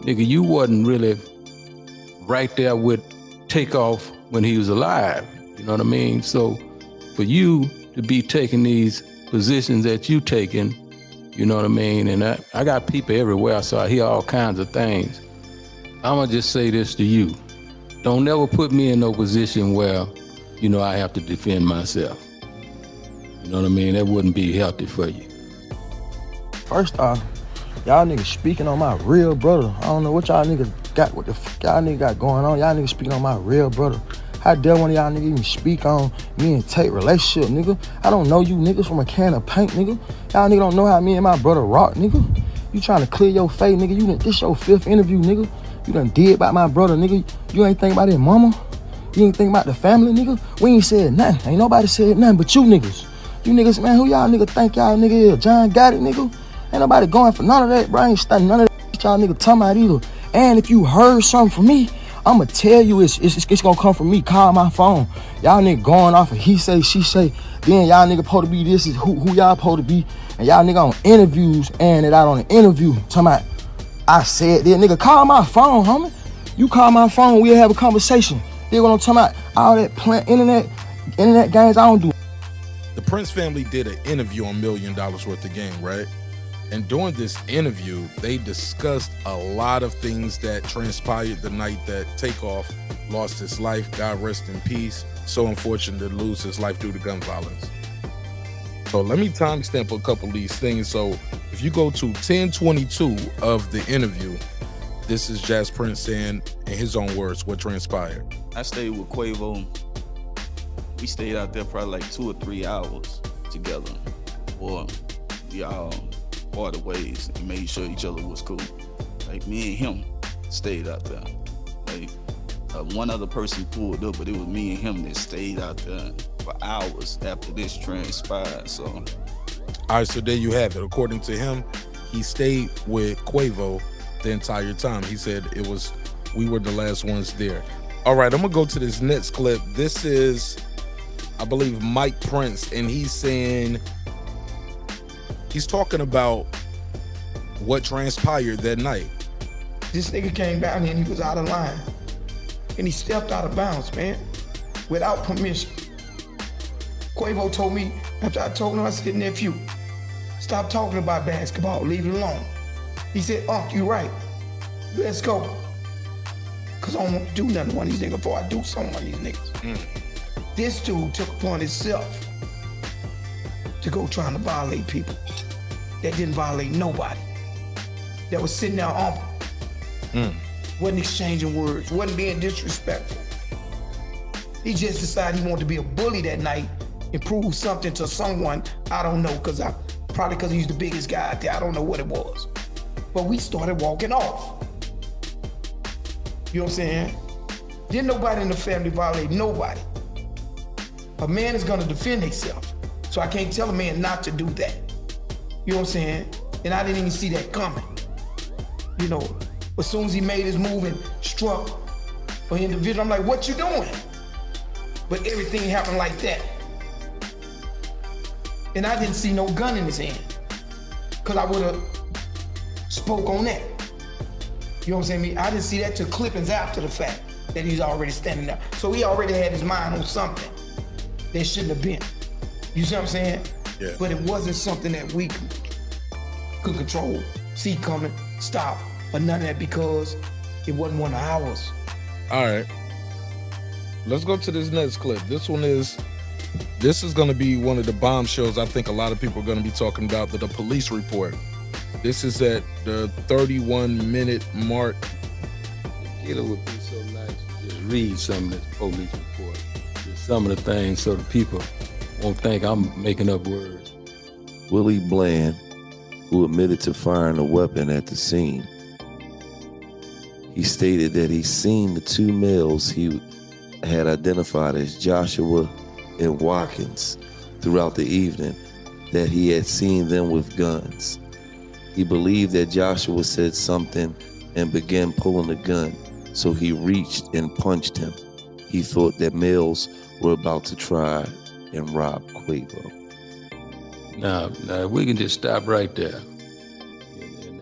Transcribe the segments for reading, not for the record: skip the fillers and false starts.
nigga, you wasn't really right there with Takeoff when he was alive. You know what I mean? So for you to be taking these positions that you taking, you know what I mean? And I got people everywhere, so I hear all kinds of things. I'm gonna just say this to you. Don't never put me in no position where, you know, I have to defend myself. You know what I mean? That wouldn't be healthy for you. First off, y'all niggas speaking on my real brother. I don't know what y'all niggas got, what the fuck y'all niggas got going on. Y'all niggas speaking on my real brother. How dare one of y'all niggas even speak on me and Tate relationship, nigga? I don't know you niggas from a can of paint, nigga. Y'all niggas don't know how me and my brother rock, nigga. You trying to clear your face, nigga. This your 5th interview, nigga. You done did about my brother, nigga. You ain't think about his mama. You ain't think about the family, nigga. We ain't said nothing. Ain't nobody said nothing but you niggas. You niggas, man, who y'all niggas think y'all nigga is? John got it, nigga. Ain't nobody going for none of that, bro. I ain't studying none of that y'all niggas talking about either. And if you heard something from me, I'ma tell you it's gonna come from me. Call my phone. Y'all nigga going off of he say, she say. Then y'all nigga supposed to be this is who y'all supposed to be. And y'all nigga on interviews and it out on the interview. Talking about, I said that. Nigga, call my phone, homie. You call my phone, we'll have a conversation. Then what I'm talking about, all that internet games, I don't do. The Prince family did an interview on $1 Million Worth of Game, right? And during this interview, they discussed a lot of things that transpired the night that Takeoff lost his life. God rest in peace. So unfortunate to lose his life due to gun violence. So let me timestamp a couple of these things. So if you go to 10:22 of the interview, this is JAZ Prince saying, in his own words, what transpired. I stayed with Quavo. We stayed out there probably like 2 or 3 hours together. Boy, we all parted ways and made sure each other was cool. Like me and him stayed out there. Like one other person pulled up, but it was me and him that stayed out there for hours after this transpired. So, all right, so there you have it. According to him, he stayed with Quavo the entire time. He said we were the last ones there. All right, I'm gonna go to this next clip. This is, I believe, Marq Prince, and he's saying, he's talking about what transpired that night. This nigga came down here and he was out of line. And he stepped out of bounds, man, without permission. Quavo told me, after I told him, I said, nephew, stop talking about basketball, leave it alone. He said, Unc, you right, let's go. Cause I don't want to do nothing to one of these niggas before I do something to these niggas. This dude took upon himself to go trying to violate people that didn't violate nobody. That was sitting there on, wasn't exchanging words, wasn't being disrespectful. He just decided he wanted to be a bully that night and prove something to someone. I don't know, probably because he's the biggest guy out there. I don't know what it was. But we started walking off. You know what I'm saying? Didn't nobody in the family violate nobody. A man is gonna defend himself. So I can't tell a man not to do that. You know what I'm saying? And I didn't even see that coming. You know, as soon as he made his move and struck an individual, I'm like, what you doing? But everything happened like that. And I didn't see no gun in his hand. Cause I would've spoke on that. You know what I'm saying? I didn't see that till clippings after the fact that he's already standing there. So he already had his mind on something that shouldn't have been. You see what I'm saying? Yeah. But it wasn't something that we could control, see coming, stop, or none of that because it wasn't one of ours. All right. Let's go to this next clip. This is going to be one of the bombshells I think a lot of people are going to be talking about, the police report. This is at the 31-minute mark. It would be so nice to just read some of this police report. Just some of the things so the people won't think I'm making up words. Willie Bland, who admitted to firing a weapon at the scene, he stated that he seen the 2 males he had identified as Joshua and Watkins throughout the evening, that he had seen them with guns. He believed that Joshua said something and began pulling the gun, so he reached and punched him. He thought that males were about to try and rob Quavo. Now, we can just stop right there.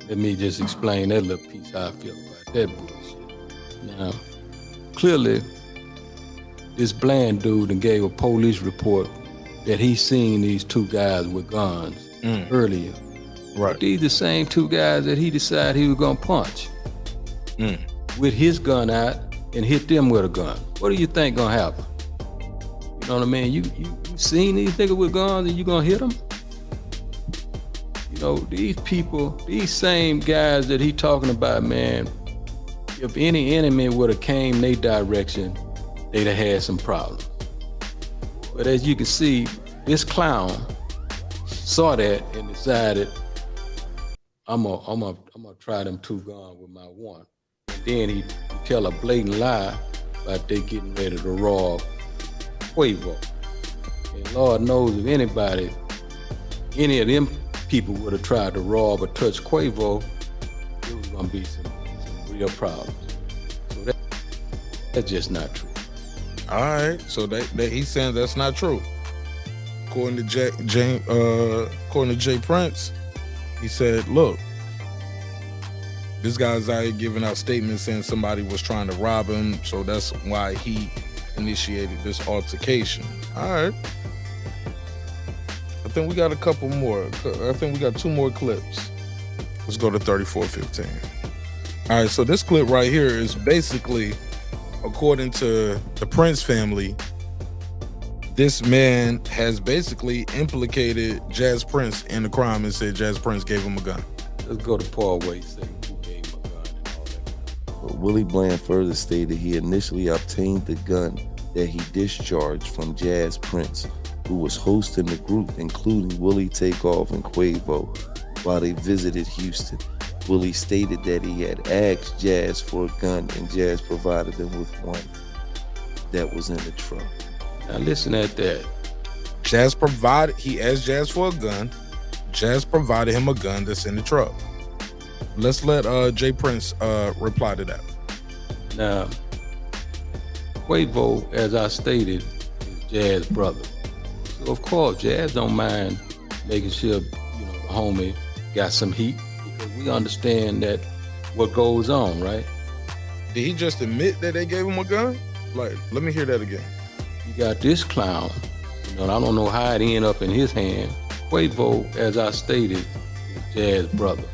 let me just explain that little piece how I feel about that bullshit. Now, clearly, this Bland dude and gave a police report that he seen these two guys with guns earlier. Right. But these the same two guys that he decided he was gonna punch with his gun out and hit them with a gun. What do you think gonna happen? You know what I mean? You seen these niggas with guns and you gonna hit them? You know, these people, these same guys that he talking about, man, if any enemy would have came their direction, they'd have had some problems. But as you can see, this clown saw that and decided, I'm gonna try them two guns with my one. And then he tell a blatant lie about they getting ready to rob Quavo. And Lord knows if anybody, any of them people would have tried to rob or touch Quavo, it was gonna be some real problems. So that's just not true. All right, so he's saying that's not true. According to J Prince, he said, look, this guy's out here giving out statements saying somebody was trying to rob him, so that's why he initiated this altercation. All right. I think we got a couple more. I think we got 2 more clips. Let's go to 34:15. All right, so this clip right here is basically, according to the Prince family, this man has basically implicated JAZ Prince in the crime and said JAZ Prince gave him a gun. Let's go to Paul where he said who gave him a gun and all that. But Willie Bland further stated he initially obtained the gun that he discharged from JAZ Prince, who was hosting the group, including Willie, Takeoff, and Quavo, while they visited Houston. Willie stated that he had asked JAZ for a gun and JAZ provided him with one that was in the truck. Now listen at that. He asked JAZ for a gun. JAZ provided him a gun that's in the truck. Let's let J Prince reply to that. Now, Quavo, as I stated, is JAZ's brother. So of course, JAZ don't mind making sure, you know, the homie got some heat, because we understand that what goes on, right? Did he just admit that they gave him a gun? Like, let me hear that again. You got this clown, you know, and I don't know how it ended up in his hand. Quavo, as I stated, is JAZ's brother.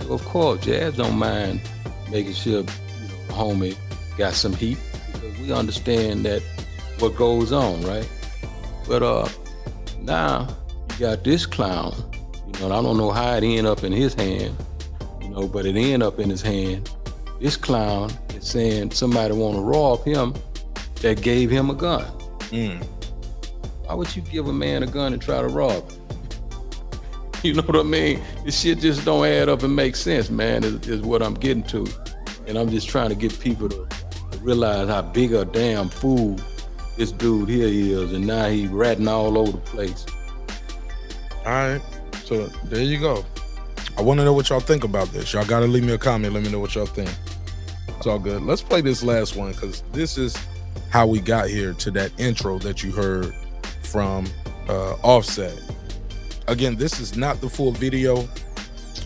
So of course, JAZ don't mind making sure, you know, the homie got some heat, because we understand that what goes on, right? But now you got this clown, you know, and I don't know how it ended up in his hand, you know, but it ended up in his hand. This clown is saying somebody want to rob him that gave him a gun. Why would you give a man a gun and try to rob him? You know what I mean? This shit just don't add up and make sense, man, is what I'm getting to. And I'm just trying to get people to realize how big a damn fool this dude here is, and now he ratting all over the place. All right, so there you go. I want to know what y'all think about this. Y'all gotta leave me a comment. Let me know what y'all think. It's all good. Let's play this last one, because this is how we got here to that intro that you heard from Offset. Again, this is not the full video.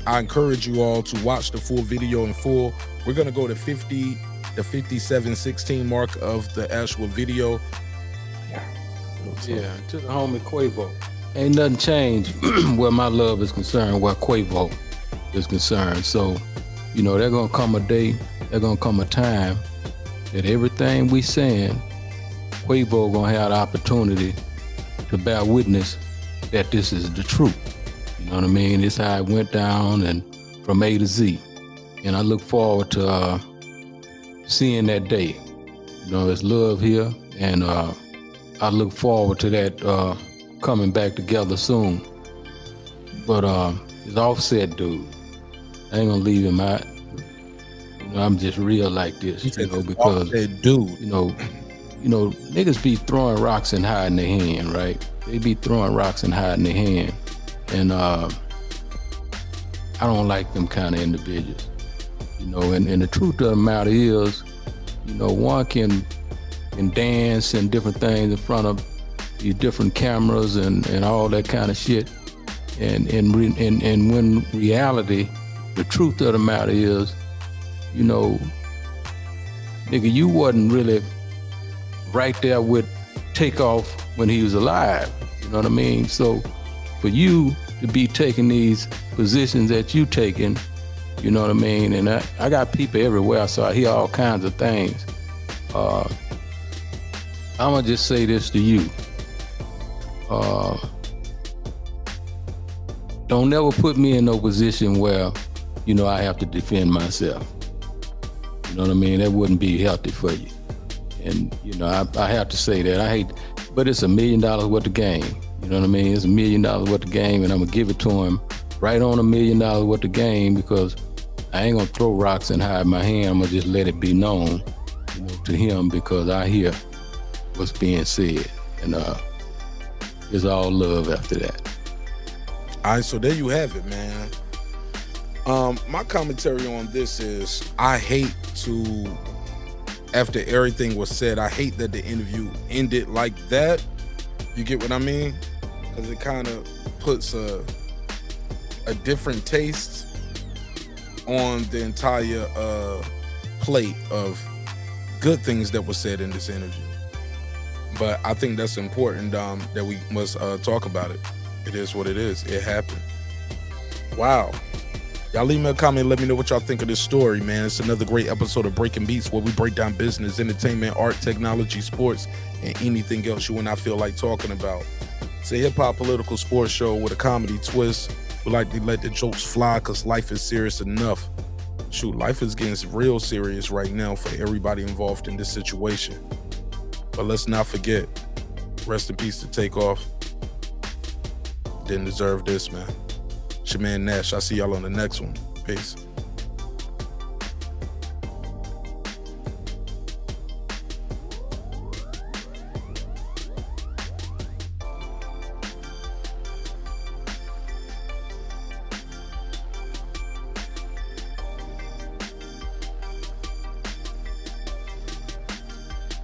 I encourage you all to watch the full video in full. We're gonna go to the 57:16 mark of the actual video. Yeah, to the homie Quavo. Ain't nothing changed where my love is concerned, where Quavo is concerned. So, you know, there's gonna come a day, there's gonna come a time that everything we saying, Quavo gonna have the opportunity to bear witness that this is the truth. You know what I mean? It's how it went down, and from A to Z. And I look forward to seeing that day. You know, there's love here, and I look forward to that coming back together soon. But this Offset dude, I ain't gonna leave him out. You know, I'm just real like this, you know, because dude, you know, niggas be throwing rocks and hiding their hand, right? They be throwing rocks and hiding their hand, and I don't like them kind of individuals, you know. And the truth of the matter is, you know, one can dance and different things in front of these different cameras and all that kind of shit, and when reality the truth of the matter is, you know, nigga, you wasn't really right there with Takeoff when he was alive. You know what I mean? So for you to be taking these positions that you taking, you know what I mean? And I got people everywhere, so I hear all kinds of things. I'm gonna just say this to you. Don't never put me in no position where, you know, I have to defend myself. You know what I mean? That wouldn't be healthy for you. And, you know, I have to say that. I hate, but it's $1 million worth of game. You know what I mean? It's $1 million worth of game, and I'm gonna give it to him right on $1 million worth of game, because I ain't gonna throw rocks and hide my hand. I'm gonna just let it be known, you know, to him, because I hear what's being said. And it's all love after that. All right, so there you have it, man. My commentary on this is, I hate to, after everything was said, I hate that the interview ended like that. You get what I mean? Because it kind of puts a different taste on the entire plate of good things that were said in this interview. But I think that's important, that we must talk about it. It is what it is. It happened. Wow. Y'all leave me a comment. Let me know what y'all think of this story, man. It's another great episode of Breaking Beats, where we break down business, entertainment, art, technology, sports, and anything else you and I feel like talking about. It's a hip-hop political sports show with a comedy twist. We like to let the jokes fly because life is serious enough. Shoot, life is getting real serious right now for everybody involved in this situation. But let's not forget, rest in peace to Takeoff. Didn't deserve this, man. It's your man Nash. I'll see y'all on the next one. Peace.